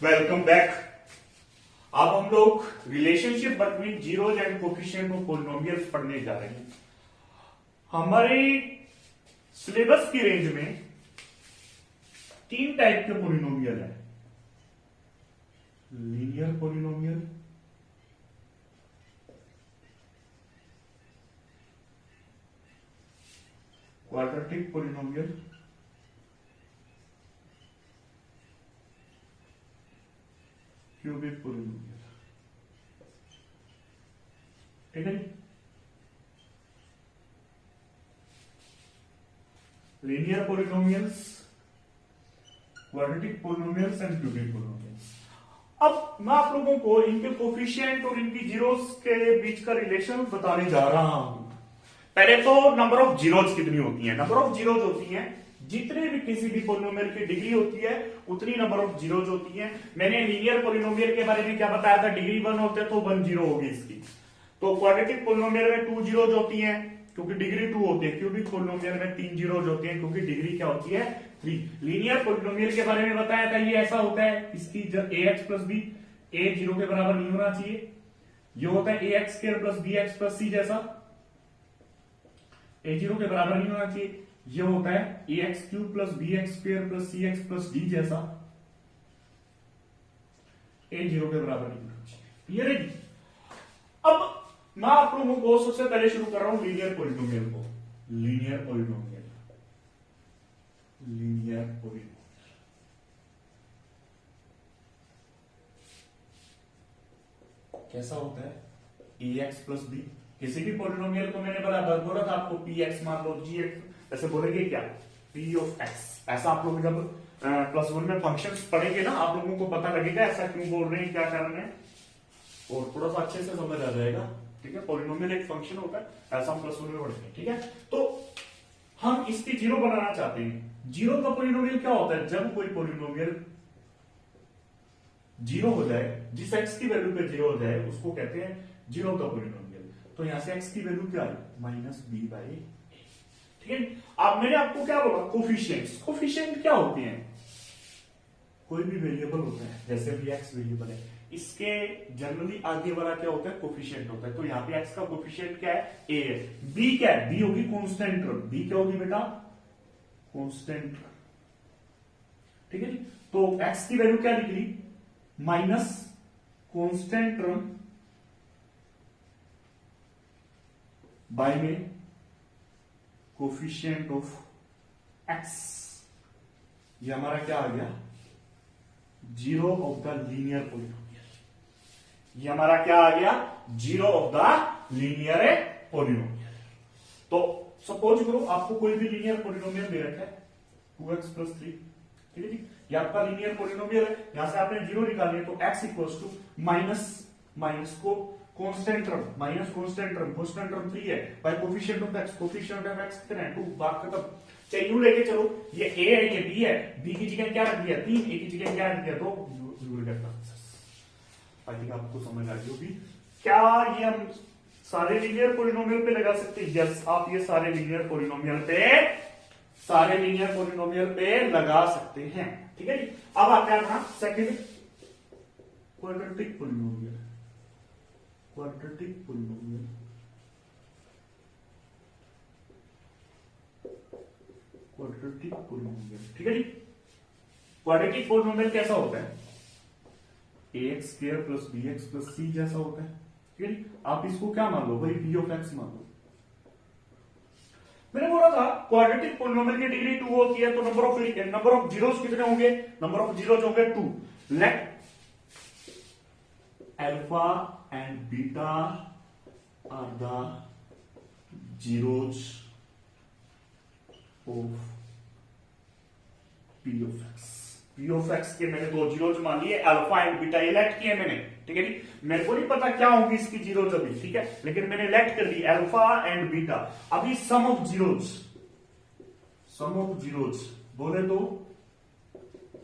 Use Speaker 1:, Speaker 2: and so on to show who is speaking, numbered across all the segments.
Speaker 1: Welcome back. अब हम लोग relationship between zeros and coefficient of polynomials पढ़ने जा रहे हैं। हमारे सिलेबस की रेंज में तीन टाइप के पॉलिनोमियल है। Linear polynomial, quadratic polynomial, cubic polynomial. ठीक है। Linear polynomials, quadratic polynomials and cubic polynomials. अब मैं आप लोगों को इनके कोफिशिएंट और इनकी जीरोस के बीच का रिलेशन बताने जा रहा हूं। पहले तो नंबर ऑफ जीरोस कितनी होती है। नंबर ऑफ जीरोस होती है जितने भी किसी भी पॉलिनोमियल की डिग्री होती है उतनी नंबर ऑफ जीरोस होती है। मैंने लीनियर पॉलिनोमियल के बारे में क्या बताया था, डिग्री 1 होते तो 1 जीरो होगी इसकी। तो क्वाड्रेटिक पॉलिनोमियल में 2 जीरोस होती है क्योंकि डिग्री 2 होती है। क्यूबिक पॉलिनोमियल में 3 जीरोस होती है क्योंकि डिग्री क्या होती है, 3। लीनियर पॉलिनोमियल के बारे में बताया था, ये ऐसा होता है, इसकी ax प्लस बी a 0 के बराबर नहीं होना चाहिए। ये होता है ax square plus bx plus c जैसा, a 0 के बराबर नहीं होना चाहिए। ये होता है ax cube plus bx square plus cx plus d जैसा, a 0 के बराबर नहीं होना चाहिए। क्लियर है जी। अब मैं आप लोगों को सबसे पहले शुरू कर रहा हूं लीनियर पॉलिनोमियल को। लीनियर पॉलिनोमियल, लीनियर पॉलिनोमियल कैसा होता है, ax प्लस बी। किसी भी पॉलिनोमियल को मैंने बोला था आपको px मान लो, gx, ऐसे बोलेंगे क्या, p ऑफ x। ऐसा आप लोग जब प्लस 1 में फंक्शंस पढ़ेंगे ना, आप लोगों को पता लगेगा ऐसा क्यों बोल रहे हैं, क्या कारण है, और थोड़ा सा अच्छे से समझ आ जाएगा। ठीक है, पॉलिनोमियल एक फंक्शन होता है, ऐसा हम प्लस 1 में पढ़ते हैं। ठीक है, तो हम इसकी जीरो बनाना चाहते हैं। जीरो का पॉलिनोमियल क्या होता है, जब कोई पॉलिनोमियल जीरो हो जाए, जिस x की वैल्यू पे जीरो हो जाए उसको कहते हैं जीरो का पॉलिनोमियल। तो यहां से x की वैल्यू क्या है, माइनस बी बाई ए। ठीक है। अब मैंने आपको क्या बोला, कोफिशिएंट्स। कोफिशिएंट क्या होते हैं, कोई भी वेरिएबल होता है, जैसे भी x वेरिएबल है, इसके जनरली आगे वाला क्या होता है, कोफिशिएंट होता है। तो यहाँ पे x का कोफिशिएंट क्या है, a है। b क्या है, b होगी कांस्टेंट टर्म। b क्या होगी बेटा, कांस्टेंट टर्म। ठीक है जी। तो x की वैल्यू क्या निकली, माइनस कांस्टेंट टर्म बाय में कोफिशिएंट ऑफ x। ये हमारा क्या आ गया, zero of the linear polynomial. ये हमारा क्या आ गया, zero of the linear polynomial. तो सपोज करो आपको कोई भी लीनियर पॉलिनोमियल दे रखा है 2x प्लस 3। ठीक है जी, ये आपका लीनियर पॉलिनोमियल है। यहां से आपने जीरो निकालनी है, तो x इक्वल्स टू माइनस को constant term, minus constant term 3 है, bye coefficient of x। Coefficient of x कितना है, 2। बात खत्म। चाहिए यू लेके चलो, ये a है, ये b है। b की जगह क्या रख दिया, 3। a की जगह क्या रख दिया, 2। आई थिंक आपको समझ आ गई होगी। क्या ये हम सारे लीनियर पॉलिनोमियल पे लगा सकते हैं? यस, आप ये सारे लीनियर पॉलिनोमियल पे लगा सकते हैं। ठीक है जी। अब आता है अपना second, quadratic polynomial. Quadratic polynomial, quadratic polynomial. ठीक है जी। क्वाड्रेटिक पॉलिनोमियल कैसा होता है, ax square plus bx plus c जैसा होता है। ठीक है जी। आप इसको क्या मान लो भाई, p ऑफ x मान लो। मैंने बोला था क्वाड्रेटिक पॉलिनोमियल की डिग्री 2 होती है, तो नंबर ऑफ जीरोस कितने होंगे, नंबर ऑफ जीरोस होंगे 2। Let alpha and beta are the zeros of p of x। p of x के मैंने 2 जीरोस मान लिए, अल्फा एंड बीटा, ये लेट किए मैंने। ठीक है जी। मेरे को नहीं पता क्या होगी इसकी जीरोस अभी, ठीक है, लेकिन मैंने लेट कर दी अल्फा एंड बीटा। अभी सम ऑफ जीरोस बोले तो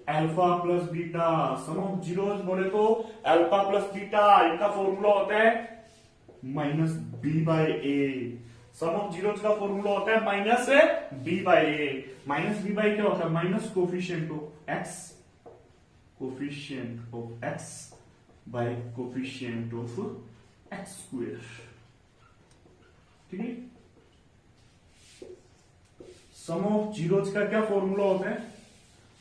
Speaker 1: alpha plus beta, sum of zeros बोले तो अल्फा प्लस बीटा। इनका फॉर्मूला होता है minus B by A. Sum of zeros का फॉर्मूला होता है minus B by A. Minus B by क्या होता है, minus coefficient of X coefficient of X by coefficient of x square. ठीक है, सम ऑफ जीरोज का क्या फॉर्मूला होता है?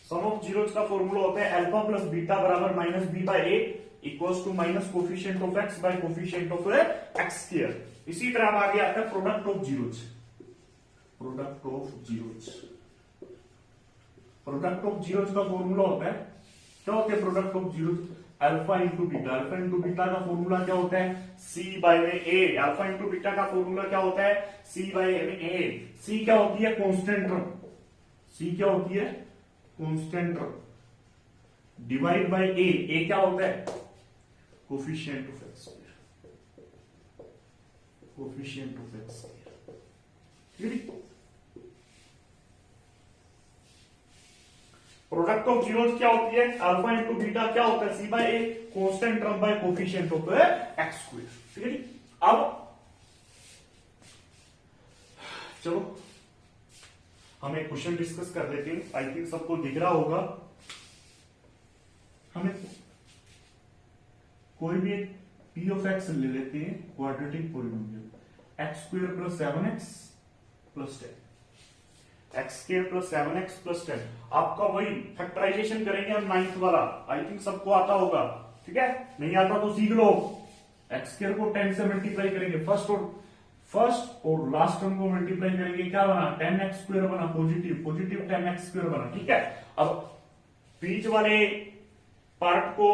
Speaker 1: सम ऑफ जीरोज का फॉर्मूला होता है अल्फा प्लस बीटा बराबर minus B by A equals to minus coefficient of X by coefficient of x square. इसी तरह अब आगे आता है product of zeros. Product of zeros, product of zeros का फॉर्मूला होता है, क्या होता है product of zeros? Alpha into beta. Alpha into beta का फॉर्मूला क्या होता है? सी बाय में ए। अल्फा इंटू बीटा का फॉर्मूला क्या होता है? सी बाय में ए। सी क्या होती है? Constant term. सी क्या होती है? Constant term divide by A. A क्या होता है? Coefficient of x square. Coefficient of x square. Product of zeros क्या होती है? अल्फा इंटू बीटा क्या होता है? C by A constant term by coefficient of x square. ठीक है जी। अब चलो हम एक क्वेश्चन डिस्कस कर लेते हैं। आई थिंक सबको दिख रहा होगा। हमें कोई भी एक पी ऑफ एक्स ले लेते हैं, quadratic polynomial. X square plus 7x plus 10, x square plus 7x plus 10। आपका वही फैक्टराइजेशन करेंगे हम 9th वाला, आई थिंक सबको आता होगा। ठीक है, नहीं आता तो सीख लो। एक्स स्क्वायर को 10 से मल्टीप्लाई करेंगे, फर्स्ट और लास्ट टर्म को मल्टीप्लाई करेंगे, क्या बना? 10x स्क्वायर बना, पॉजिटिव पॉजिटिव 10x स्क्वायर बना। ठीक है, अब बीच वाले पार्ट को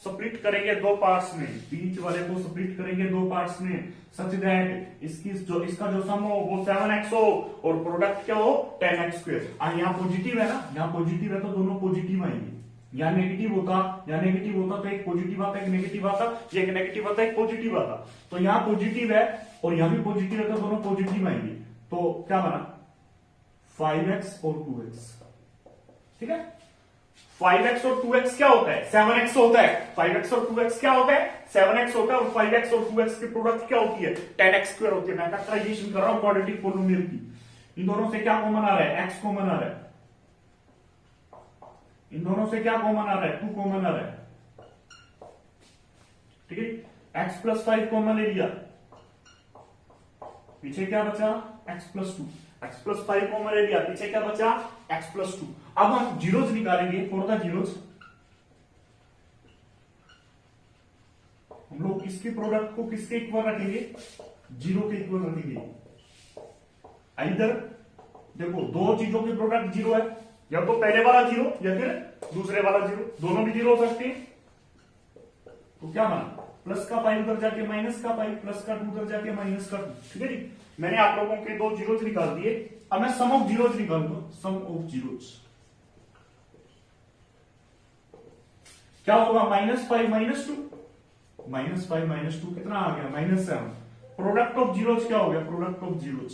Speaker 1: स्प्लिट करेंगे दो पार्ट्स में, बीच वाले को स्प्लिट करेंगे दो पार्ट्स में, सच दैट इसका जो सम हो वो 7x हो और प्रोडक्ट क्या हो? 10x square. यहाँ पॉजिटिव है ना, यहाँ पॉजिटिव है तो दोनों पॉजिटिव आएंगे। यहाँ नेगेटिव होता तो एक पॉजिटिव आता, एक नेगेटिव आता, एक नेगेटिव आता, एक पॉजिटिव आता। तो यहाँ पॉजिटिव है और यहाँ भी पॉजिटिव है तो दोनों पॉजिटिव आएंगे। तो क्या बना? 5x और 2x। ठीक है, 5x और 2x क्या होता है? 7x होता है। 5x और 2x क्या होता है? 7x होता है। और 5x और 2x की प्रोडक्ट क्या होती है? 10x स्क्वायर होती है। मैं फैक्टराइजेशन कर रहा हूं क्वाड्रेटिक पॉलिनोमियल की। इन दोनों से क्या कॉमन आ रहा है? x कॉमन आ रहा है। इन दोनों से क्या कॉमन आ रहा है? 2 कॉमन आ रहा है। ठीक है, x प्लस 5 कॉमन ले लिया, पीछे क्या बचा? x plus 2। x plus 5 common ले लिया, पीछे क्या बचा? x plus 2। अब हम जीरोज निकालेंगे। फॉर द जीरोज हम लोग इसके प्रोडक्ट को किसके इक्वल रखेंगे? 0 के इक्वल रखेंगे। इधर देखो, दो चीजों के प्रोडक्ट 0 है, या तो पहले वाला 0 या फिर दूसरे वाला 0, दोनों भी 0 हो सकते हैं। तो क्या बना? प्लस का 5 उधर जाके माइनस का 5, प्लस का 2 उधर जाके माइनस का 2। ठीक है जी, मैंने आप लोगों के दो जीरोज निकाल दिए। अब मैं सम ऑफ जीरोज निकालूंगा। सम ऑफ जीरोज क्या होगा? -5 -2, -5 -2 कितना आ गया? -7। प्रोडक्ट ऑफ जीरोज क्या हो गया? Product of zeros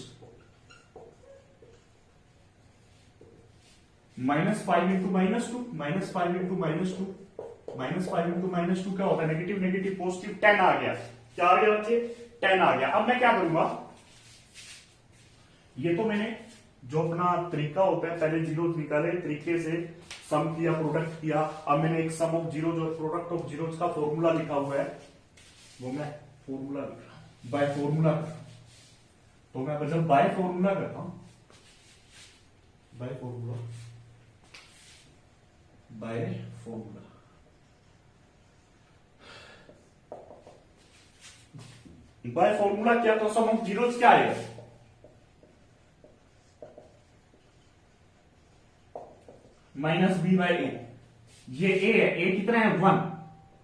Speaker 1: -5 into -2, -5 into -2, -5 into -2 क्या होता है? नेगेटिव नेगेटिव पॉजिटिव 10 आ गया। क्या आ गया बच्चे? 10 आ गया। अब मैं क्या करूंगा? ये तो मैंने जो अपना तरीका होता है, पहले जीरोज निकाले, तरीके से सम किया, प्रोडक्ट किया। अब मैंने एक सम ऑफ जीरोज और प्रोडक्ट ऑफ जीरोज का फॉर्मूला लिखा हुआ है, वो मैं फॉर्मूला लिख रहा हूं, बाय फॉर्मूला। तो मैं जब बाय फॉर्मूला करता हूं, बाय फॉर्मूला बाय फॉर्मूला क्या? तो सम ऑफ जीरोज क्या आएगा? -b by a। ये a है, a कितना है? 1।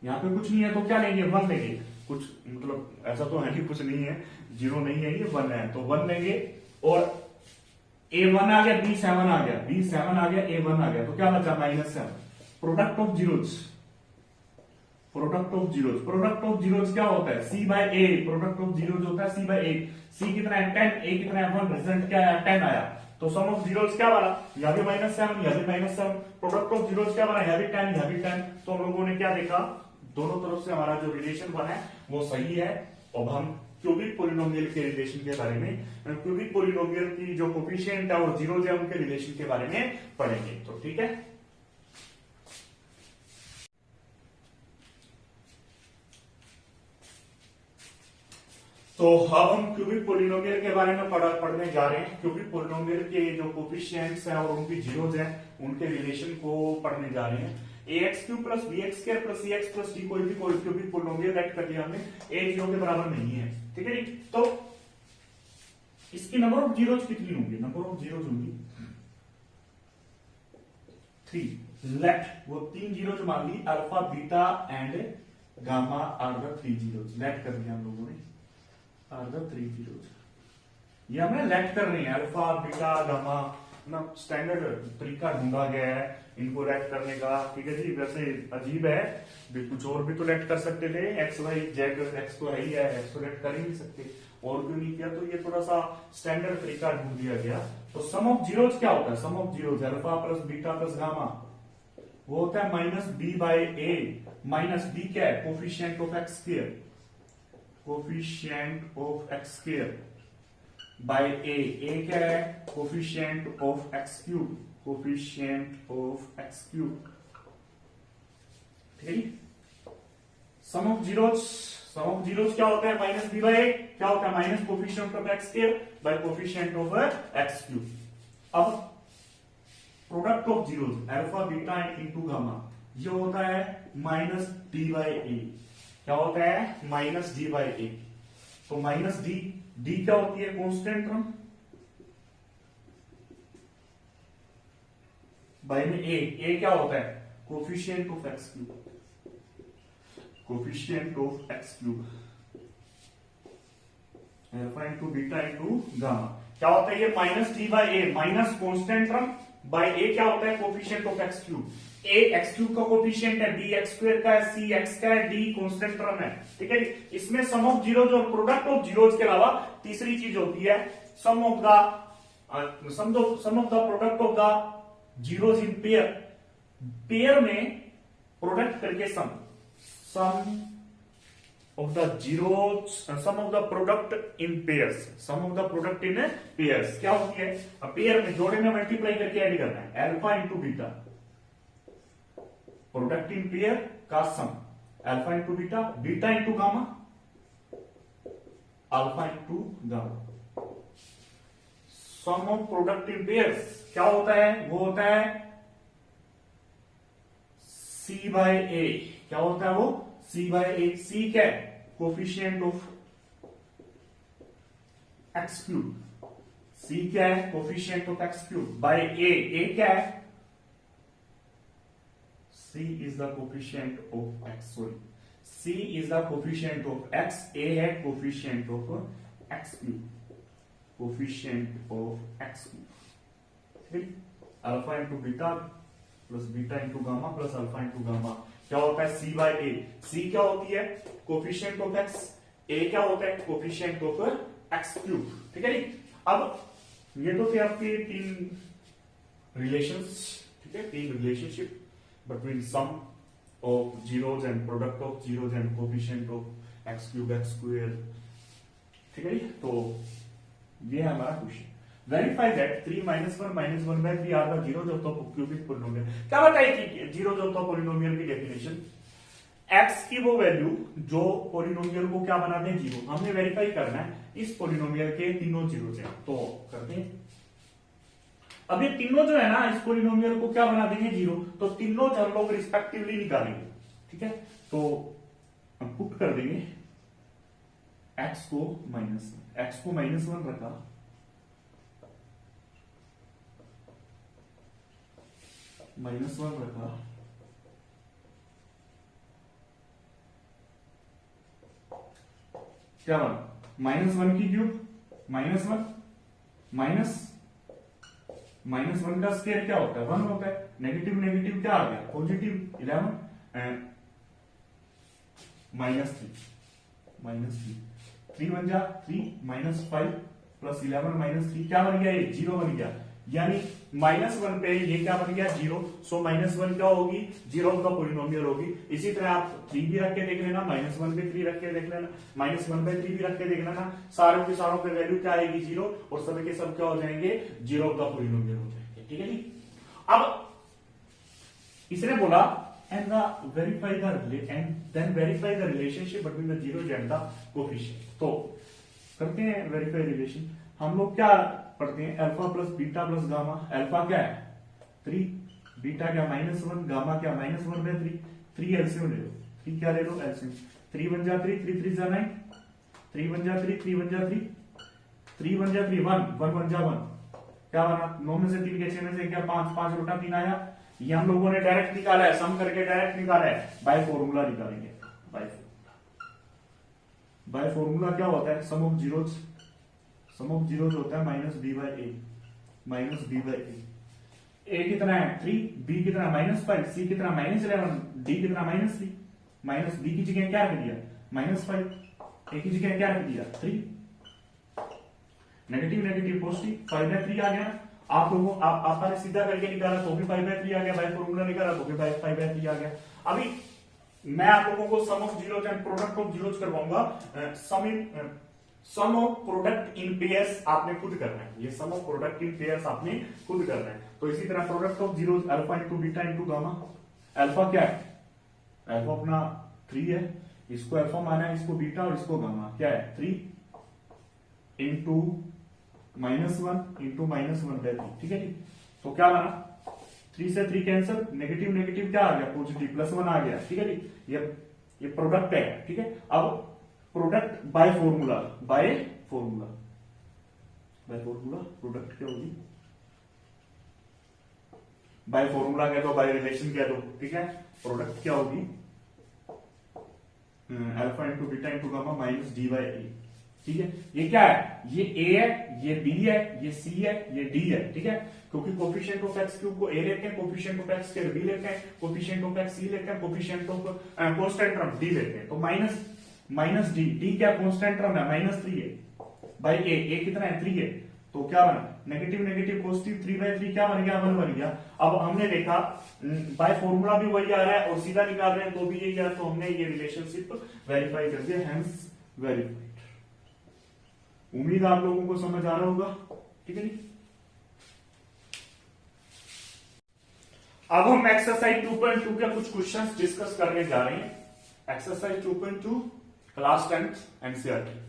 Speaker 1: यहां पे कुछ नहीं है तो क्या लेंगे? 1 लेंगे। कुछ मतलब ऐसा तो है कि कुछ नहीं है, 0 नहीं है, ये 1 है तो 1 लेंगे। और a1 आ गया, b7 आ गया, b7 आ गया, a1 आ गया, तो क्या बचा? -7। Product of zeros, product of zeros, product of zeros क्या होता है? c by a। Product of zeros होता है c बाय a। c कितना है? 10, a कितना है? 1। रिजल्ट क्या है? 10 आया। तो सम ऑफ जीरोज क्या बना? यहां भी -7, यहां भी -7। प्रोडक्ट ऑफ जीरोज क्या बना? यहां भी 10, यहां भी 10। तो हम लोगों ने क्या देखा? दोनों तरफ से हमारा जो रिलेशन बना है वो सही है। अब हम क्यूबिक पॉलिनोमियल के रिलेशन के बारे में, क्यूबिक पॉलिनोमियल की जो कोफिशिएंट है और जीरोज है उनके रिलेशन के बारे में पढ़ेंगे। तो ठीक है, तो अब हम क्यूबिक पोलिनोमियल के बारे में पढ़ने जा रहे हैं। क्यूबिक पोलिनोमियल के जो कोफिशिएंट्स हैं और उनकी जीरोज हैं, उनके रिलेशन को पढ़ने जा रहे हैं। ax cube plus B x square plus C x plus D कोई भी क्यूबिक पोलिनोमियल राइट कर दिया हमने, ए जीरो के बराबर नहीं है, ठीक है जी। तो इसकी नंबर ऑफ जीरोज कितनी होंगी? नंबर ऑफ जीरोज होंगी 3। लेट वो 3 जीरोज मान ली, alpha beta and gamma are the 3 zeros. Late कर दिया हम लोगों ने, आर द 3 जीरोज। ये हमें लेट कर रहे हैं, अल्फा बीटा गामा ना स्टैंडर्ड तरीका ढूंढा गया है इनको लेट करने का, ठीक है जी। वैसे अजीब है, कुछ और भी तो लेट कर सकते थे, एक्स वाई जेड, एक्स तो है ही है, एक्स तो लेट कर ही नहीं सकते, और क्यों नहीं किया? तो ये थोड़ा सा स्टैंडर्ड तरीका ढूंढ दिया गया। तो सम ऑफ जीरोज क्या होता है? Sum of zeros alpha plus beta plus gamma, वो होता है minus B by A. Minus B क्या है? Coefficient of x square, coefficient of x square by A क्या है? Coefficient of x cube, coefficient of x cube, ठीक है। Sum of zeros क्या होता है? माइनस बी बाई ए क्या होता है? Minus coefficient of x square by coefficient of x cube. अब product of zeros alpha beta into gamma, ये होता है माइनस डी बाई ए। क्या होता है? माइनस डी बाई ए। तो माइनस डी, डी क्या होती है? कांस्टेंट टर्म बाई में ए क्या होता है? Coefficient of x cube, coefficient of x cube, alpha into beta into gamma. क्या होता है ये? Minus D by A, minus constant term by A क्या होता है? Coefficient of x cube. A x cube का कोफिशिएंट है, बी एक्स स्क्वायर का है, सी एक्स का है, डी कांस्टेंट टर्म है, ठीक है। इसमें सम ऑफ जीरोज और प्रोडक्ट ऑफ जीरोज के अलावा तीसरी चीज होती है sum of the product of the zeros in pair. Pair में प्रोडक्ट करके sum of the zeros, sum of the product in pairs, sum of the product in pairs क्या होती है? अब पेयर में जोड़े में मल्टीप्लाई करके ऐड करना है, alpha into beta, product in pair का sum, alpha into beta, beta into gamma, alpha into gamma. Sum of product in pairs क्या होता है? वो होता है सी बाय ए। क्या होता है वो? सी बाय ए। सी क्या है? Coefficient of x cube. C क्या है? Coefficient of x cube by A क्या है? C is the coefficient of x, sorry, C is the coefficient of x, A है coefficient of x cube, coefficient of x cube, ठीक। Alpha into beta plus beta into gamma plus alpha into gamma क्या होता है? C by A। C क्या होती है? Coefficient of x, A क्या होता है? कोफिशिएंट ऑफ x क्यूब, ठीक है। अब ये तो थे आपके 3 रिलेशंस, ठीक है, 3 relationship between sum of zeros and product of zeros and coefficient of x cube x square, ठीक है। तो ये है हमारा question. Verify that 3 minus 1 minus 1 by 3 are the zeros of the cubic polynomial। क्या बताई थी zeros of the polynomial की डेफिनेशन? x की वो वैल्यू जो पोलिनोमियल को क्या बनाते हैं? जीरो। हमने वेरीफाई करना है इस पोलिनोमियल के तीनों जीरोज हैं, तो करते हैं। अब ये तीनों जो है ना इस पोलिनोमियल को क्या बना देंगे? जीरो। तो तीनों हम लोग रिस्पेक्टिवली निकालेंगे, ठीक है। तो हम पुट कर देंगे x को -1 रखा, -1 रखा, क्या बना? -1 की क्यूब, -1 -1 का स्क्वायर क्या होता है? 1 होता है। नेगेटिव नेगेटिव क्या आ गया? पॉजिटिव 11 -3 3 बन जा 3 -5 प्लस 11 -3 क्या बन गया? ये 0 बन गया, यानी -1 पे ये क्या बन गया? 0। सो -1 क्या होगी? जीरो का पोलिनोमियल होगी। इसी तरह आप 3 भी रख के देख लेना, -1 पे 3 रख के देख लेना, -1 पे 3 भी रख के देख लेना, सारों के सारों पे वैल्यू क्या आएगी? 0, और सब के सब क्या हो जाएंगे? जीरो का पोलिनोमियल हो जाएंगे, ठीक है जी। अब इसने बोला and then verify the relationship between the zeros and the coefficient। तो करते हैं वेरीफाई रिलेशन। हम लोग क्या पढ़ते हैं, alpha plus beta plus gamma. Alpha क्या है 3, बीटा क्या -1, गामा क्या -1/3। 3 एलसीएम ले लो, 3 क्या ले लो एलसीएम। 3 1 जा 3, 3 3 जा 9, 3 1 जा 3, 3 1 जा 3, 3 1 जा 3, 1 1 1 जा 1, क्या बना 9 में से 3 के 6 में से क्या 5, 5 बटा 3 आया। ये हम लोगों ने डायरेक्ट निकाला है, सम करके डायरेक्ट निकाला है, बाय फॉर्मूला निकालेंगे। बाय फॉर्मूला क्या होता है, sum of zeros. Sum of zeros होता है -b/a, -b/a। a कितना है 3, b कितना -5, c कितना -11, d कितना -3। माइनस b की जगह क्या रख दिया -5, a की जगह क्या रख दिया 3। नेगेटिव नेगेटिव पॉजिटिव 5/3 आ गया। आप लोगों आपने सीधा करके निकाला तो भी 5/3 आ गया, बाय फॉर्मूला निकाला तो भी 5/3 आ गया। अभी मैं आप लोगों को sum of zeros and product of zeros करवाऊंगा। Sum of product in pairs आपने खुद करना है, ये sum of product in pairs आपने खुद करना है। तो इसी तरह product of zeros alpha into beta into gamma. Alpha क्या है, अल्फा अपना 3 है, इसको अल्फा माना है, इसको बीटा और इसको गामा क्या है 3 इंटू -1 इंटू -1/3, ठीक है जी। तो क्या बना 3 से 3 कैंसिल, नेगेटिव नेगेटिव क्या आ गया पॉजिटिव, +1 आ गया, ठीक है जी। ये प्रोडक्ट है, ठीक है। अब product bye formula, by formula, by formula product क्या होगी, बाय फॉर्मूला कह दो, बाय रिलेशन कह दो, ठीक है। प्रोडक्ट क्या होगी alpha into beta into gamma -d/a, ठीक है। ये क्या है, ये a है, ये b है, ये c है, ये d है, ठीक है। क्योंकि कोफिशिएंट ऑफ x क्यूब को a लेते हैं, coefficient of x square b लेते हैं, कोफिशिएंट ऑफ x c लेते हैं, coefficient of constant term d लेते हैं। तो माइनस d क्या कांस्टेंट टर्म है -3 है बाय a कितना है 3 है। तो क्या बना नेगेटिव नेगेटिव पॉजिटिव 3/3 क्या बन गया 1 बन गया। अब हमने देखा बाय फॉर्मूला भी वही आ रहा है और सीधा निकाल रहे हैं तो भी यही आ, तो हमने ये रिलेशनशिप वेरीफाई कर दिया, हेंस वेरीफाइड। उम्मीद आप लोगों को समझ आ रहा होगा, ठीक है जी। अब हम एक्सरसाइज 2.2 के कुछ क्वेश्चंस डिस्कस करने जा रहे हैं। Exercise 2.2 class 10 NCERT.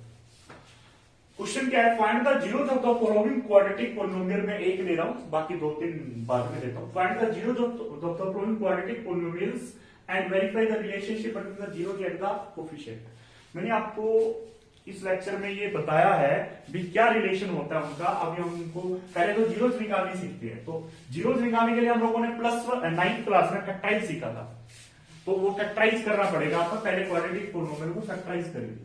Speaker 1: क्वेश्चन क्या है, find the zeros of the following quadratic polynomial में एक ले रहा हूं, बाकी 2-3 बाद में देता हूं। Find the zeros of the following quadratic polynomials and verify the relationship between the zeros and the coefficient. मैंने आपको इस लेक्चर में ये बताया है भी क्या रिलेशन होता है उनका। अभी हम उनको पहले तो जीरोज निकालनी सीखते हैं। तो जीरोज निकालने के लिए हम लोगों ने +9th क्लास में फैक्टराइज सीखा था, तो वो फैक्टराइज करना पड़ेगा आपको। पहले क्वाड्रेटिक पॉलिनोमियल को फैक्टराइज करेंगे।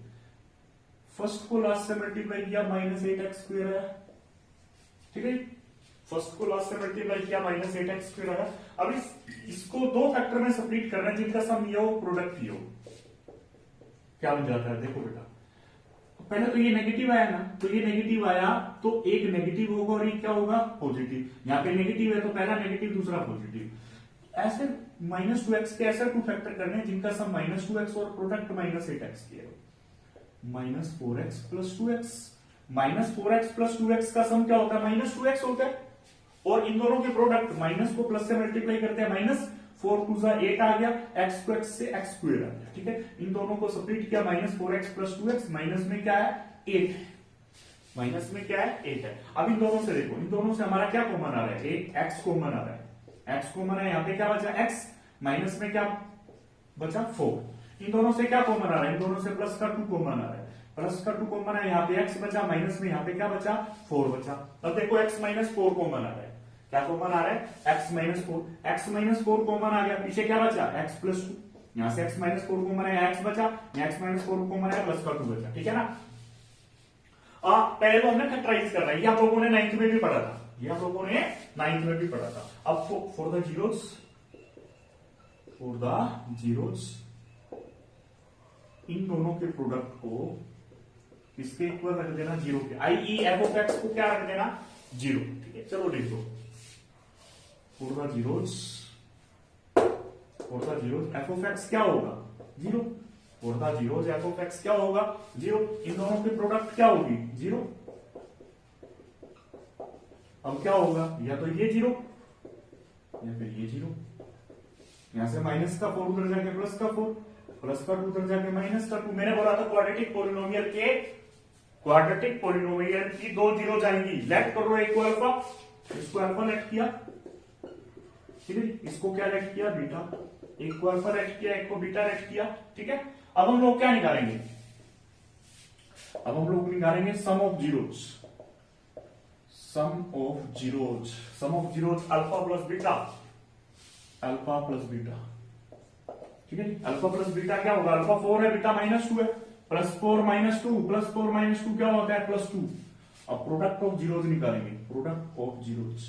Speaker 1: फर्स्ट को लास्ट से मल्टीप्लाई किया -8x² है, ठीक है। फर्स्ट को लास्ट से मल्टीप्लाई किया -8x² है। अब इसको दो फैक्टर में स्प्लिट करना है जिनका सम ये हो, प्रोडक्ट ये हो। क्या बन जाता है देखो बेटा, पहले तो ये नेगेटिव आया ना, तो ये नेगेटिव आया तो एक नेगेटिव होगा और ये क्या होगा पॉजिटिव। यहाँ पे नेगेटिव है तो पहला नेगेटिव दूसरा पॉजिटिव। ऐसे -2x के ऐसे 2 फैक्टर करने हैं जिनका सम -2x और प्रोडक्ट -8x किया। -4x + 2x, -4x + 2x का सम क्या होता है -2x होता है। और इन दोनों के प्रोडक्ट माइनस को प्लस से मल्टीप्लाई करते हैं, -4 × 2 = 8 आ गया, x को x से x² आ गया, ठीक है। इन दोनों को स्प्लिट किया -4x + 2x, माइनस में क्या है 8 है, माइनस में क्या है 8 है। अब इन दोनों से देखो, इन दोनों से हमारा क्या कॉमन आ रहा है, एक x कॉमन आ रहा है, x कॉमन है। यहाँ पे क्या बचा x, माइनस में क्या बचा 4। इन दोनों से क्या कॉमन आ रहा है, इन दोनों से प्लस का 2 कॉमन आ रहा है, प्लस का 2 कॉमन है। यहाँ पे x बचा, माइनस में यहाँ पे क्या बचा 4 बचा। अब देखो x - 4 कॉमन आ रहा है, क्या कॉमन आ रहा है x - 4, x - 4 कॉमन आ गया, पीछे क्या बचा x + 2, यहां से x - 4 कॉमन है, x बचा, यहाँ x - 4 कॉमन है, प्लस का 2 बचा, ठीक है ना। पहले तो हमने फैक्टराइज करना है, ये आप लोगों ने 9th में भी पढ़ा था, ये आप लोगों ने 9th में भी पढ़ा था। अब फॉर द जीरोज इन दोनों के प्रोडक्ट को किसके इक्वल रख देना, 0 के, i.e. f(x) को क्या रख देना 0, ठीक है। चलो लिख दो फॉर द जीरोज f(x) क्या होगा 0, फॉर द जीरोज f(x) क्या होगा 0। इन दोनों की प्रोडक्ट क्या होगी 0। अब क्या होगा, या तो ये 0 या फिर ये 0। यहां से माइनस का 4 उधर जाके प्लस का 4, प्लस का 2 उधर जाके माइनस का 2। मैंने बोला था क्वाड्रेटिक पॉलिनोमियल के क्वाड्रेटिक पोलिनोमियल की दो जीरो जाएंगी, लेट करो एक को अल्फा, इसको अल्फा लेट किया, ठीक है, इसको क्या लेट किया बीटा, एक को अल्फा लेट किया, एक को बीटा लेट किया, ठीक है। अब हम लोग क्या निकालेंगे, अब हम लोग निकालेंगे sum of zeros, sum of zeros, sum of zeros alpha plus beta, alpha plus beta, ठीक है। अल्फा प्लस बीटा क्या होगा, अल्फा 4 है, बीटा -2 है, +4 -2 +4 -2 क्या होता है +2। अब प्रोडक्ट ऑफ जीरोज निकालेंगे, product of zeros,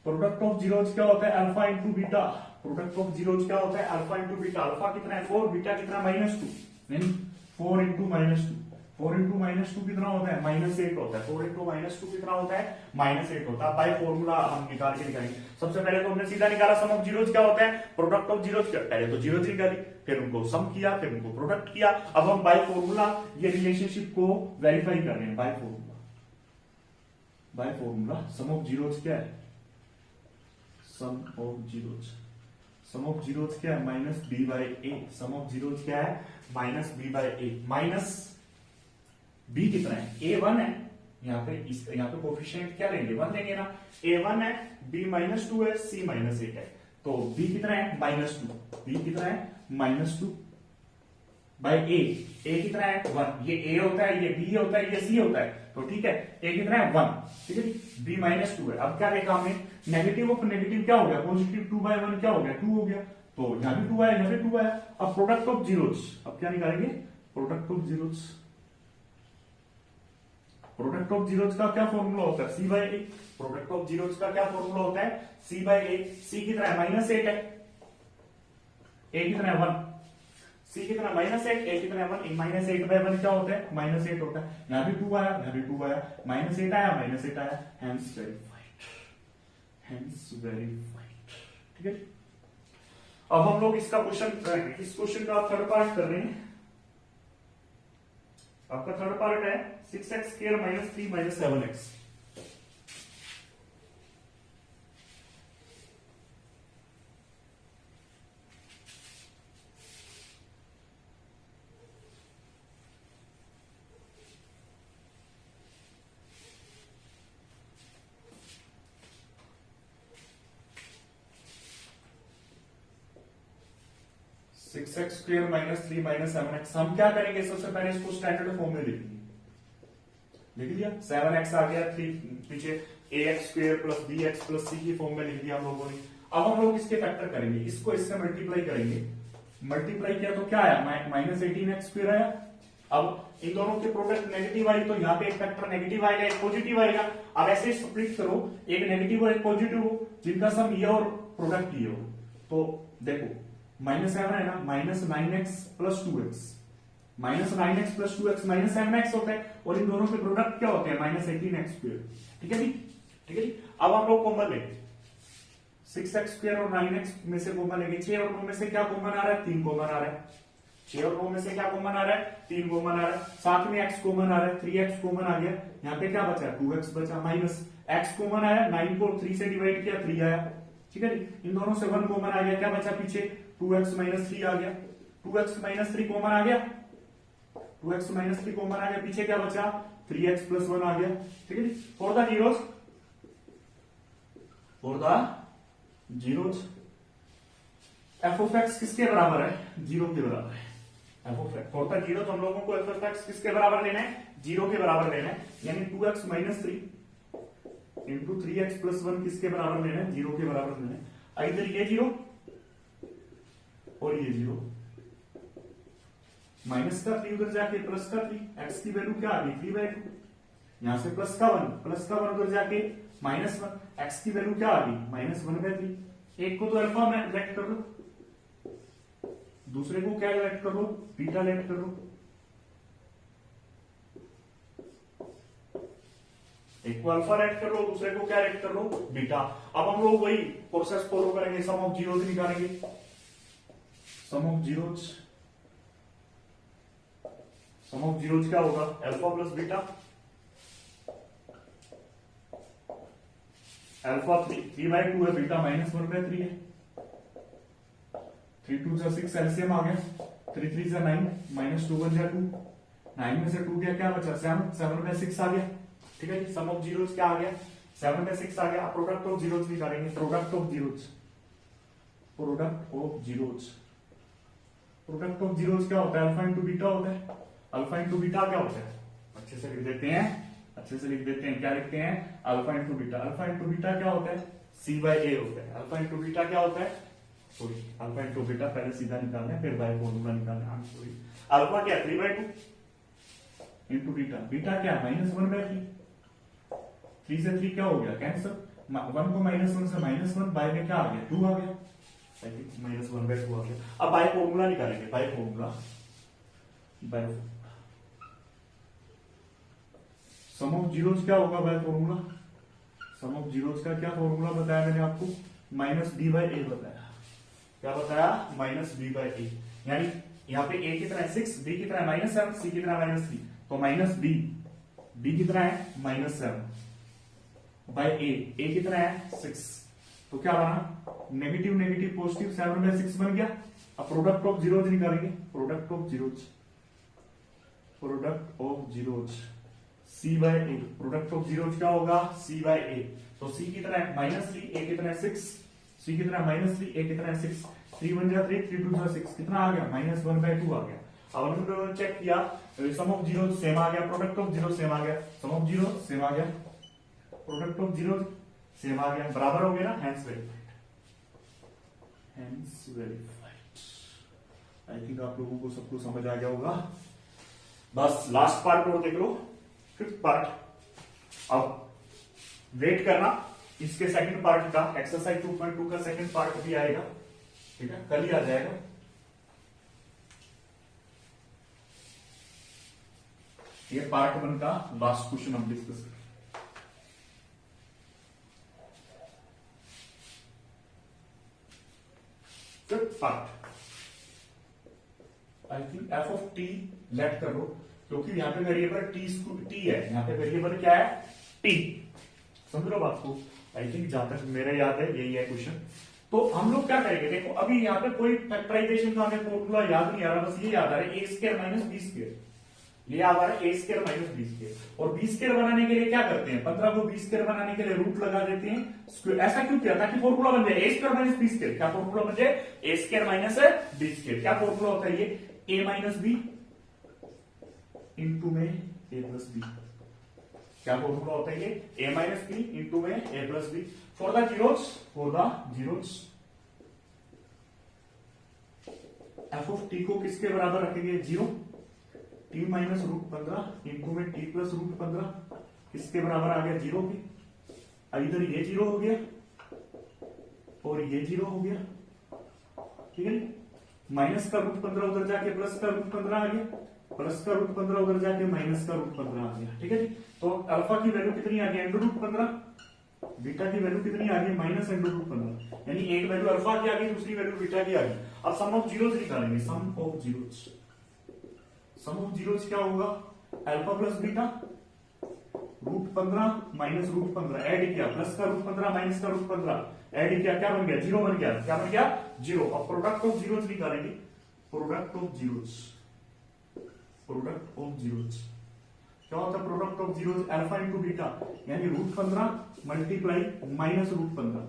Speaker 1: product of zeros क्या होता है alpha into beta, product of zeros क्या होता है अल्फा इंटू बीटा, अल्फा कितना है 4, बीटा कितना -2, यानी 4 इंटू -2, 4 इंटू -2 कितना होता है -8 होता है, 4 इंटू -2 कितना होता है -8 होता है। बाय फॉर्मूला हम निकाल के निकालेंगे। सबसे पहले तो हमने सीधा निकाला सम ऑफ जीरोज क्या होता है, प्रोडक्ट ऑफ जीरोज क्या, पहले तो जीरोज निकाली, फिर उनको सम किया, फिर उनको प्रोडक्ट किया। अब हम बाय फॉर्मूला ये रिलेशनशिप को वेरीफाई कर रहे हैं, by formula, by formula sum of zeros क्या है, sum of zeros, sum of zeros क्या है -b/a, सम ऑफ जीरोज क्या है -b/a, माइनस b कितना है a1 है, यहाँ पे कोफिशिएंट क्या लेंगे 1 लेंगे ना, a1 है, b -2 है, c -8 है, तो b कितना है -2, b कितना है -2 बाय a कितना है 1, ये a होता है, ये b होता है, ये c होता है, तो ठीक है a कितना है 1, ठीक है, b -2 है। अब क्या देखा हमने, नेगेटिव ऑफ नेगेटिव क्या हो गया, पॉजिटिव 2/1 क्या हो गया 2 हो गया, तो यहां भी 2 आया, यहां भी 2 आया। अब प्रोडक्ट ऑफ जीरोज, अब क्या निकालेंगे product of zeros, product of zeros का क्या फॉर्मूला होता है c/a, प्रोडक्ट ऑफ जीरोज का क्या फॉर्मूला होता है c/a, c कितना है -8 है, a कितना है 1, c कितना -8, a कितना है 1, -8/1 क्या होता है -8 होता है, यहां भी 2 आया, यहां भी 2 आया, -8 आया, -8 आया, हेंस वेरीफाइड, हेंस वेरीफाइड, ठीक है। अब हम लोग इसका क्वेश्चन करेंगे, इस क्वेश्चन का थर्ड पार्ट कर रहे हैं। आपका थर्ड पार्ट है 6x² - 3 - 7x, (6x² - 3 - 7x। हम क्या करेंगे, सबसे पहले इसको स्टैंडर्ड फॉर्म में लिखेंगे, लिख लिया 7x आ गया, 3 पीछे ax² + bx + c की फॉर्म में लिख दिया हम लोगों ने। अब हम लोग इसके फैक्टर करेंगे, इसको इससे मल्टीप्लाई करेंगे, मल्टीप्लाई किया तो क्या आया -18x² आया। अब इन दोनों के प्रोडक्ट नेगेटिव आई, तो यहाँ पे एक फैक्टर नेगेटिव आएगा, एक पॉजिटिव आएगा। अब ऐसे स्प्लिट करो, एक नेगेटिव और एक पॉजिटिव हो, जिनका सम ये और प्रोडक्ट ये हो, तो देखो -7 है ना, -9x + 2x, -9x + 2x -7x होता है, और इन दोनों के प्रोडक्ट क्या होते हैं -18x², ठीक है जी, ठीक है जी। अब हम लोग कॉमन लेंगे, 6x² और 9x में से कॉमन लेंगे, 6 और 9 में से क्या कॉमन आ रहा है 3 कॉमन आ रहा है, 6 और 9 में से क्या कॉमन आ रहा है 3 कॉमन आ रहा है, साथ में x कॉमन आ रहा है, 3x कॉमन आ गया, यहाँ पे क्या बचा 2x बचा, माइनस x कॉमन आया, 9 को 3 से डिवाइड किया 3 आया, ठीक है जी। इन दोनों से 1 कॉमन आ गया, क्या बचा पीछे 2x - 3 आ गया, 2x - 3 कॉमन आ गया, 2x - 3 कॉमन आ गया, पीछे क्या बचा 3x + 1 आ गया, ठीक है जी। For the zeros, for the zeros f of x किसके बराबर है 0 के बराबर है, f of x for the zero, तो हम लोगों को f of x किसके बराबर लेना है 0 के बराबर लेना है, यानी 2x - 3 इंटू 3x + 1 किसके बराबर लेना है 0 के बराबर लेना है। इधर ये 0 और ये 0, माइनस का 3 उधर जाके प्लस का 3, x की वैल्यू क्या आ गई 3/2, यहां से प्लस का 1 उधर जाके -1, x की वैल्यू क्या आ गई -1/3। एक को तो अल्फा में लेट कर लो, दूसरे को क्या लेट कर लो बीटा लेट कर लो, एक को अल्फा लेट कर लो, दूसरे को क्या लेट कर लो बीटा। अब हम लोग वही प्रोसेस फॉलो करेंगे, सम ऑफ जीरोज निकालेंगे, sum of zeros, sum of zeros क्या होगा अल्फा प्लस बीटा, अल्फा 3/2 है, बीटा -1/3 है, 3 2 6 एलसीएम आ गया, 3 3 9 -2 1 2, 9 में से 2 गया, क्या बचा 7, 7 में 6 आ गया। ठीक है जी, सम ऑफ जीरोस क्या आ गया 7 में 6 आ गया। प्रोडक्ट ऑफ जीरोस निकालेंगे, product of zeros, product of zeros, product of zeros क्या होता है, अल्फा इंटू बीटा होता है। अल्फा इंटू बीटा क्या होता है, अच्छे से लिख देते हैं, अच्छे से लिख देते हैं, क्या लिखते हैं, alpha into beta. Alpha into beta क्या होता है, सी बाय ए होता है। अल्फा इंटू बीटा क्या होता है, सॉरी अल्फा इंटू बीटा पहले सीधा निकालना है, फिर बाय फॉर्मूला निकालना है, सॉरी। अल्फा क्या 3/2 इंटू बीटा, बीटा क्या -1/3, 3 से 3 क्या हो गया कैंसिल, 1 को -1 से -1, बाय में क्या आ गया 2 आ गया, -1/2 आ गया। अब बाय फॉर्मूला निकालेंगे, by formula, by sum of zeros क्या होगा by formula, sum of zeros का क्या फॉर्मूला बताया मैंने आपको, -b/a बताया, क्या बताया -b/a, यानी यहाँ पे a कितना है 6, b कितना है -7, c कितना है -3, तो -b कितना है -7 बाय a कितना है 6, तो क्या बना नेगेटिव नेगेटिव पॉजिटिव, 7/6 बन गया। अब प्रोडक्ट ऑफ जीरोज निकालेंगे, product of zeros, product of zeros c/a, product of zeros क्या होगा c/a, तो c कितना है -3, a कितना है 6, c कितना है -3, a कितना है 6, 3 1 जा 3, 3 2 जा 6, कितना आ गया -1/2 आ गया। अब हमने चेक किया सम ऑफ जीरोज सेम आ गया, प्रोडक्ट ऑफ जीरो सेम आ गया, सम ऑफ जीरो सेम आ गया, प्रोडक्ट ऑफ जीरो सेम आ गया, बराबर हो गया ना, hence verified, hence verified. I think आप लोगों को सबको समझ आ गया होगा। बस लास्ट पार्ट और देख लो, 5th पार्ट। अब वेट करना, इसके सेकंड पार्ट का एक्सरसाइज 2.2 का सेकंड पार्ट भी आएगा, ठीक है, कल ही आ जाएगा। ये पार्ट 1 का लास्ट क्वेश्चन हम डिस्कस करें। Fifth part, I think F of T let कर लो, क्योंकि यहां पे वेरिएबल टी है, यहां पे वेरिएबल क्या है टी, समझ लो बात को। आई थिंक जहां तक मेरे याद है यही है क्वेश्चन। तो हम लोग क्या करेंगे, देखो अभी यहाँ पे कोई फैक्टराइजेशन का हमें फॉर्मूला याद नहीं आ रहा, बस ये याद आ रहा है a² - b², ये याद आ रहा है a² - b², और b² बनाने के लिए क्या करते हैं, 15 को b² बनाने के लिए रूट लगा देते हैं। ऐसा क्यों किया, ताकि फॉर्मूला बन जाए a² - b², क्या फॉर्मूला बन जाए a² - b², क्या फॉर्मूला होता है ये a - b इंटू में a + b, क्या फॉर्मूला होता है ये a - b इंटू में a + b for the zeros, F of T को किसके बराबर रखेंगे 0, t - √15 इंटू में t + √15 किसके बराबर आ गया 0 के, इधर ये 0 हो गया और ये 0 हो गया, ठीक है, माइनस का √15 उधर जाके प्लस का √15 आ गया, प्लस का √15 उधर जाके माइनस का √15 आ गया, ठीक है जी। तो अल्फा की वैल्यू कितनी आ गई √15, बीटा की वैल्यू कितनी आ गई -√15, यानी एक वैल्यू अल्फा की आ गई, दूसरी वैल्यू बीटा की आ गई। अब सम ऑफ जीरोस निकालेंगे, sum of zeros, sum of zeros क्या होगा alpha plus beta, √15 minus √15 add किया, प्लस का √15 माइनस का √15 ऐड किया, क्या बन गया 0 बन गया, क्या बन गया 0। अब प्रोडक्ट ऑफ जीरोस निकालेंगे, product of zeros, product of zeros क्या होता है, product of zeros alpha into beta, यानी √15 मल्टीप्लाई माइनस √15,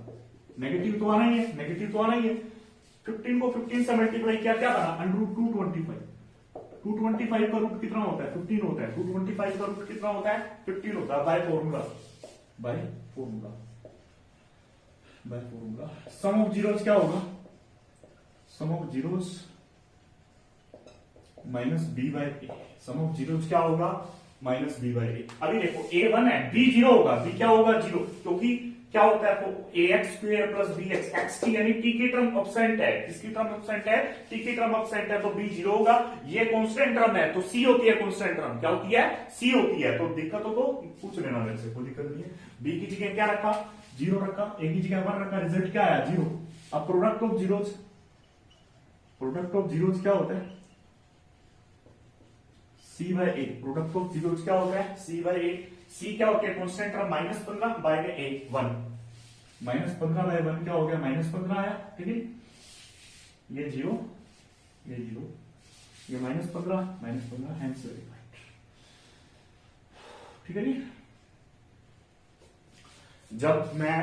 Speaker 1: नेगेटिव तो आना ही है, नेगेटिव तो आना ही है। 15 को 15 से मल्टीप्लाई किया, क्या बना √225, 225 का रूट कितना होता है 15 होता है, 225 का रूट कितना होता है 15 होता है, by formula, by formula, by formula. Sum of zeros क्या होगा, sum of zeros -b/a, sum of zeros क्या होगा -b/a। अभी देखो a 1 है, b 0 होगा, b क्या होगा 0, क्योंकि क्या होता है ax² + bx, xt यानी t की टर्म एब्सेंट है, किसकी टर्म एब्सेंट है, t की टर्म एब्सेंट है, तो b 0 होगा। ये कांस्टेंट टर्म है तो c होती है, कांस्टेंट टर्म क्या होती है c होती है, तो दिक्कत हो तो पूछ लेना मेरे से, कोई दिक्कत नहीं है। b की जगह क्या रखा 0 रखा, a की जगह 1 रखा, रिजल्ट क्या आया 0। अब product of zeros, product of zeros क्या होता है c/a, प्रोडक्ट ऑफ जीरोस क्या होता है c/a, c क्या होता है कांस्टेंट टर्म -15 बाय में a 1, -15 बाय 1 क्या हो गया -15 आया, ठीक है, ये 0 ये 0 ये -15 हेंस वेरीफाइड। ठीक है जी। जब मैं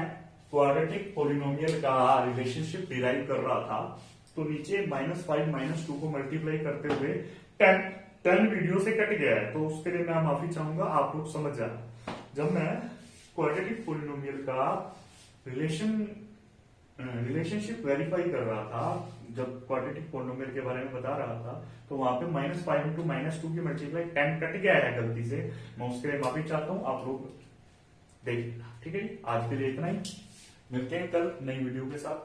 Speaker 1: क्वाड्रेटिक पोलिनोमियल का रिलेशनशिप डिराइव कर रहा था तो नीचे -5 -2 को मल्टीप्लाई करते हुए 10 वीडियो से कट गया है, तो उसके लिए मैं माफी चाहूंगा, आप लोग समझ जाना। जब मैं क्वाड्रेटिक पोलिनोमियल का रिलेशनशिप वेरीफाई कर रहा था, जब क्वाड्रेटिक पोलिनोमियल के बारे में बता रहा था, तो वहां पे -5 इंटू -2 की मल्टीप्लाई 10 कट गया है गलती से, मैं उसके लिए माफी चाहता हूं, आप लोग देखिए। ठीक है जी, आज के लिए इतना ही, मिलते हैं कल नई वीडियो के साथ।